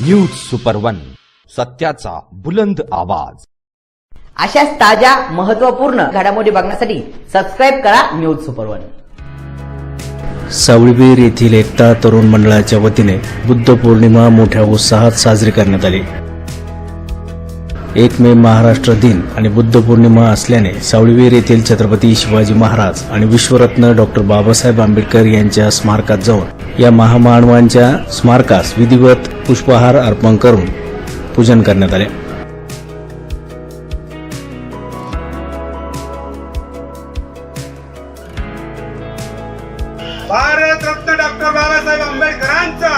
News super one, सत्याचा बुलंद आवाज। अशाच ताज्या महत्त्वपूर्ण घडामोडी बघण्यासाठी सबस्क्राइब करा न्यूज सुपर वन। सावळीवीर येथील एकता तरुण मंडळाच्या वतीने बुद्ध पौर्णिमा मोठ्या उत्साहात साजरी करण्यात आली। 1 मे महाराष्ट्र दिन आणि बुद्ध पौर्णिमा असल्याने सावळीवीर येथील छत्रपती शिवाजी महाराज आणि विश्वरत्न डॉक्टर बाबासाहेब आंबेडकर यांच्या स्मारकात जाऊन या महामानवांच्या स्मारकास विधिवत पुष्पहार अर्पण करून पूजन करण्यात आले। भारत रत्न डॉक्टर बाबासाहेब आंबेडकरांचा,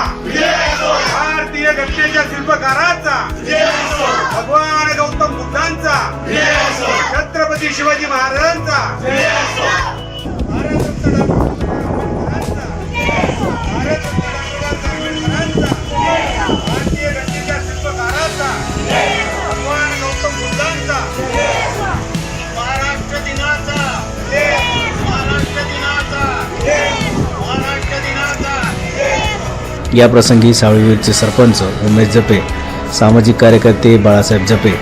भारतीय घटनेच्या शिल्पकाराचा, भगवान गौतम बुद्धांचा, छत्रपती शिवाजी महाराजांचा, भारत रत्न डॉक्टर भारतीय घटनेच्या शिल्पकाराचा, भगवान गौतम बुद्धांचा, महाराष्ट्र दिनाचा, महाराष्ट्र दिनाचा, महाराष्ट्र दिनाचा। या प्रसंगी सावळीवीरचे सरपंच उमेश जपे, सामाजिक कार्यकर्ते बाळासाहेब जपे,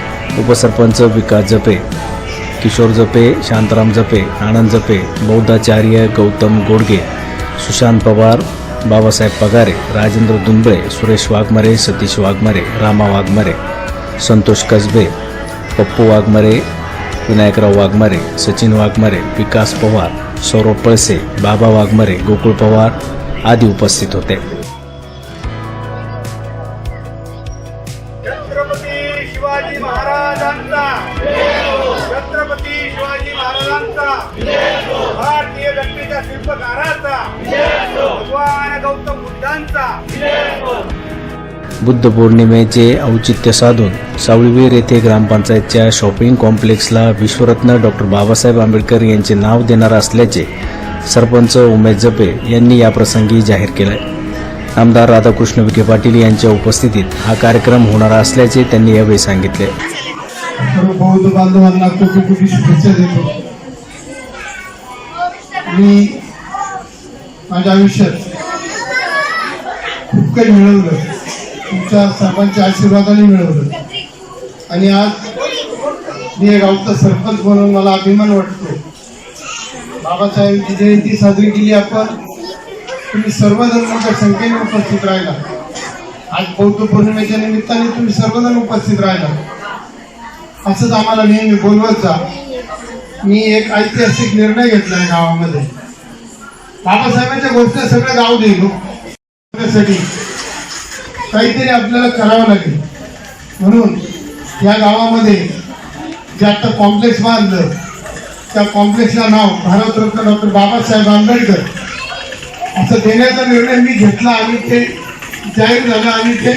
उपसरपंच विकास जपे, किशोर जपे, शांताराम जपे, आनंद जपे, बौद्धाचार्य गौतम गोडगे, सुशांत पवार, बाबासाहेब पगारे, राजेंद्र दुंबळे, सुरेश वाघमारे, सतीश वाघमारे, रामा वाघमारे, संतोष कसबे, पप्पू वाघमारे, विनायकराव वाघमारे, सचिन वाघमारे, विकास पवार, सौरभ पळसे, बाबा वाघमारे, गोकुळ पवार आदी उपस्थित होते। छत्रपती शिवाजी महाराजांचा, छत्रपती शिवाजी महाराजांचा, भारतीय घटनेच्या शिल्पकाराचा, भगवान गौतम बुद्धांचा। बुद्ध पौर्णिमेचे औचित्य साधून सावळीवीर येथे ग्रामपंचायतच्या शॉपिंग कॉम्प्लेक्सला विश्वरत्न डॉक्टर बाबासाहेब आंबेडकर यांचे नाव देणार असल्याचे सरपंच उमेश जपे यांनी याप्रसंगी जाहीर केले। आमदार राधाकृष्ण विखे पाटील यांच्या उपस्थितीत हा कार्यक्रम होणार असल्याचे त्यांनी यावेळी सांगितले। सर्व बौद्ध बांधवांना कोटी शुभेच्छा देतो। मी माझ्या आयुष्यात खूप काही मिळवलं, तुमच्या सर्वांच्या आशीर्वादाने मिळवलं आणि आज मी एक गावचा सरपंच म्हणून मला अभिमान वाटतो। बाबासाहेबांची जयंती साजरी केली आपण, तुम्ही सर्वजण मोठ्या संख्येने उपस्थित राहिला। आज बौद्ध पौर्णिमेच्या निमित्ताने तुम्ही सर्वजण उपस्थित राहिला। असंच आम्हाला नेहमी बोलवत जा। मी एक ऐतिहासिक निर्णय घेतलाय गावामध्ये, बाबासाहेबांच्या गोष्टी सगळं गाव देईल त्यासाठी काहीतरी आपल्याला करावं लागेल। म्हणून या गावामध्ये जे आता कॉम्प्लेक्स बांधलं त्या कॉम्प्लेक्सला नाव भारतरत्न डॉक्टर बाबासाहेब आंबेडकर असं देण्याचा निर्णय मी घेतला आणि ते जाहीर झालं आणि ते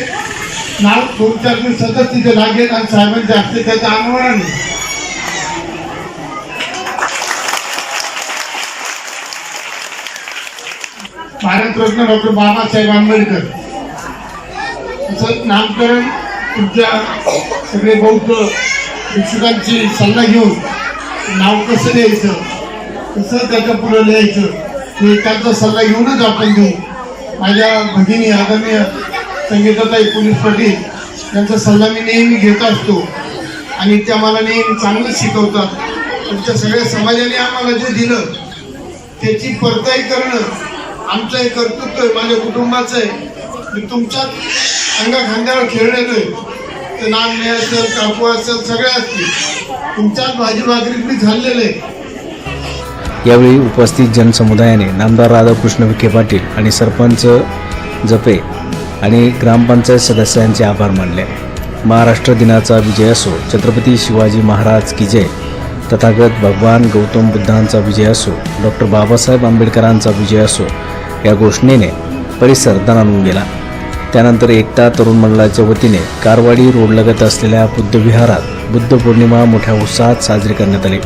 नाव 2-4 दिवसातच तिथे लागेल आणि साहेबांच्या हस्ते त्याच्या अनुमानाने भारतरत्न डॉक्टर बाबासाहेब आंबेडकर असं नामकरण तुमच्या सगळे बौद्ध शिक्षकांची सल्ला घेऊन नाव कसं द्यायचं, कसं त्याच्या पुढे लिहायचं हे त्यांचा सल्ला घेऊनच आपण देऊ। माझ्या भगिनी आदरणीय संगीताताई पोलीस पाटील यांचा सल्ला मी नेहमी घेत असतो आणि त्या मला नेहमी चांगलं शिकवतात। तुमच्या सगळ्या समाजाने आम्हाला जे दिलं त्याची परताई करणं आमचं एक कर्तृत्व आहे, माझ्या कुटुंबाचं आहे। मी तुमच्याच अंगाखांद्यावर खेळलेलो आहे, ते नागणे असेल, काकू असेल, सगळे असतील, तुमच्याच भाजी भाकरीत मी झालेले। यावेळी उपस्थित जनसमुदायाने नामदार राधाकृष्ण विखे पाटील आणि सरपंच जपे आणि ग्रामपंचायत सदस्यांचे आभार मानले। महाराष्ट्र दिनाचा विजय असो, छत्रपती शिवाजी महाराज की जय, तथागत भगवान गौतम बुद्धांचा विजय असो, डॉक्टर बाबासाहेब आंबेडकरांचा विजय असो या घोषणेने परिसर दणाणून गेला। त्यानंतर एकता तरुण मंडळाच्या वतीने कारवाडी रोडलगत असलेल्या बुद्ध विहारात बुद्ध पौर्णिमा मोठ्या उत्साहात साजरी करण्यात आली।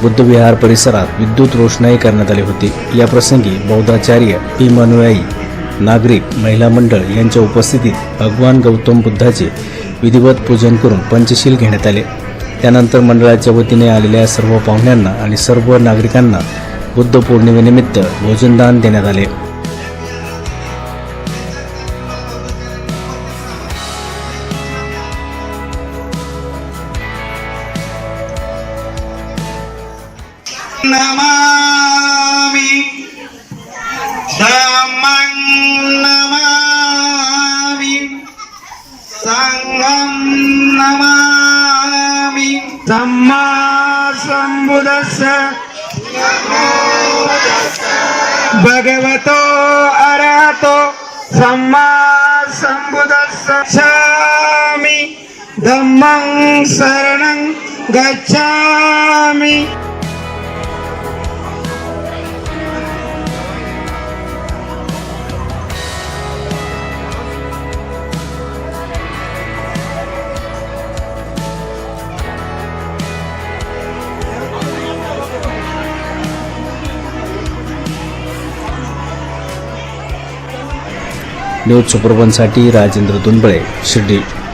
बुद्ध विहार परिसरात विद्युत रोषणाई करण्यात आली होती। या प्रसंगी बौद्धाचार्य, अनुयायी, नागरिक, महिला मंडळ यांच्या उपस्थितीत भगवान गौतम बुद्धाचे विधिवत पूजन करून पंचशील घेण्यात आले। त्यानंतर मंडळाच्या वतीने आलेल्या सर्व पाहुण्यांना आणि सर्व नागरिकांना बुद्ध पौर्णिमेनिमित्त भोजनदान देण्यात आले। नमामि धम्मं नमामि संघं नमामि सम्मा संबुद्धस्य भगवतो अरहतो सम्मा संबुद्धस्य गच्छामि धम्मं शरणं गच्छामि. न्यूज सुपरवनसाठी राजेंद्र दुंबळे, शिर्डी.